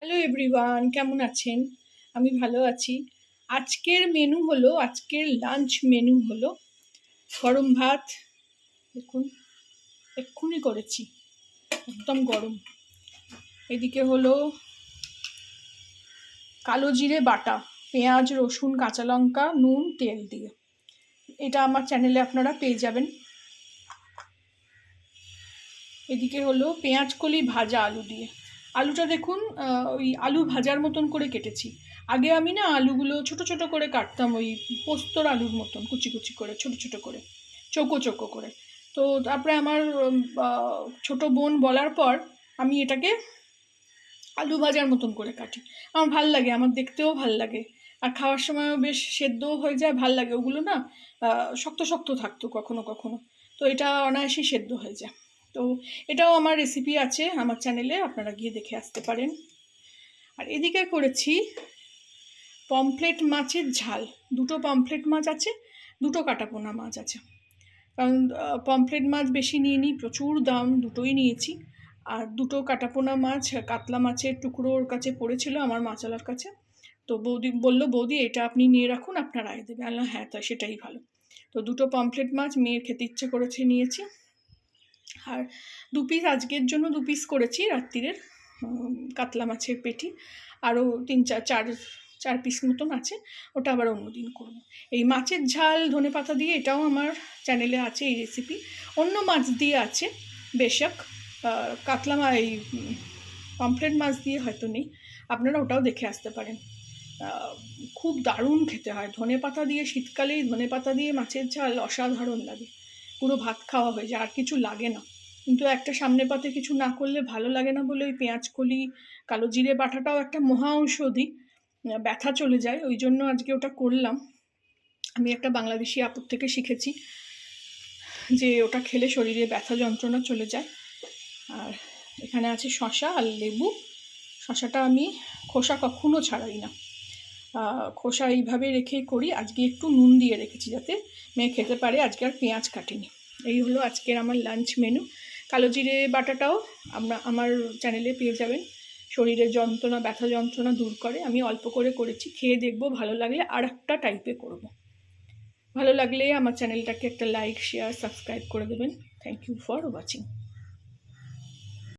Hello everyone, কেমন আছেন? আমি ভালো আছি। আজকের লাঞ্চ মেনু হলো গরম ভাত। দেখুন, এক্ষুনি করেছি, একদম গরম। এদিকে হলো কালো জিরে বাটা, পেঁয়াজ, রসুন, কাঁচা লঙ্কা, নুন, তেল দিয়ে। এটা আমার চ্যানেলে আপনারা পেয়ে যাবেন। এদিকে হলো পেঁয়াজ কলি ভাজা আলু দিয়ে। আলুটা দেখুন, ওই আলু ভাজার মতন করে কেটেছি। আগে আমি না আলুগুলো ছোট ছোট করে কাটতাম, ওই পোস্তর আলুর মতন কুচি কুচি করে, ছোট ছোট করে, চৌকো চৌকো করে। তো তারপরে আমার ছোট বোন বলার পর আমি এটাকে আলু ভাজার মতন করে কাটি। আমার ভাল লাগে, আমার দেখতেও ভাল লাগে, আর খাওয়ার সময়ও বেশ সেদ্ধও হয়ে যায়, ভাল লাগে। ওগুলো না শক্ত শক্ত থাকতো কখনো কখনো, তো এটা অনায়াসেই সেদ্ধ হয়ে যায়। তো এটাও আমার রেসিপি আছে আমার চ্যানেলে, আপনারা গিয়ে দেখে আসতে পারেন। আর এদিকে করেছি পমফ্লেট মাছের ঝাল। দুটো পমফ্লেট মাছ আছে, দুটো কাটাপোনা মাছ আছে। কারণ পমফ্লেট মাছ বেশি নিয়ে নিই, প্রচুর দাম, দুটোই নিয়েছি। আর দুটো কাটাপোনা মাছ, কাতলা মাছের টুকরো ওর কাছে পড়েছিল, আমার মাছালার কাছে। তো বৌদি বললো, বৌদি এটা আপনি নিয়ে রাখুন, আপনার আয় দেবে। আল্লাহ হ্যাঁ, তা সেটাই ভালো। তো দুটো পমফ্লেট মাছ মেয়ের খেতে ইচ্ছে করেছে, নিয়েছি। আর আজকের জন্য 2 পিস করেছি রাত্রিরের কাতলা মাছের পেটি। আরও 4 পিস মতন আছে, ওটা আবার অন্যদিন করবো। এই মাছের ঝাল ধনেপাতা দিয়ে, এটাও আমার চ্যানেলে আছে এই রেসিপি। অন্য মাছ দিয়ে আছে বেশক, এই পমফ্রেট মাছ দিয়ে হয়তো নেই, আপনারা ওটাও দেখে আসতে পারেন। খুব দারুণ খেতে হয় ধনেপাতা দিয়ে, শীতকালেই ধনেপাতা দিয়ে মাছের ঝাল অসাধারণ লাগে, পুরো ভাত খাওয়া হয়ে যায়, আর কিছু লাগে না। কিন্তু একটা সামনে পাতে কিছু না করলে ভালো লাগে না বলে ওই পেঁয়াজ কলি, কালো জিরে বাটাটাও একটা মহা ঔষধি, ব্যথা চলে যায়, ওই জন্য আজকে ওটা করলাম। আমি একটা বাংলাদেশি আপুর থেকে শিখেছি যে ওটা খেলে শরীরে ব্যথা যন্ত্রণা চলে যায়। আর এখানে আছে শসা আর লেবু। শসাটা আমি খোসা কখনো ছাড়াই না, খোসা এইভাবে রেখে করি। আজকে একটু নুন দিয়ে রেখেছি যাতে মেয়ে খেতে পারে, আজকে আর পেঁয়াজ কাটিনি। এই হলো আজকের আমার লাঞ্চ মেনু। কালো জিরে বাটাটাও আমার চ্যানেলে পেয়ে যাবেন, শরীরের যন্ত্রণা, ব্যথা যন্ত্রণা দূর করে। আমি অল্প করে করেছি, খেয়ে দেখবো, ভালো লাগলে আর একটা টাইপে করব। ভালো লাগলে আমার চ্যানেলটাকে একটা লাইক, শেয়ার, সাবস্ক্রাইব করে দেবেন। Thank you for watching.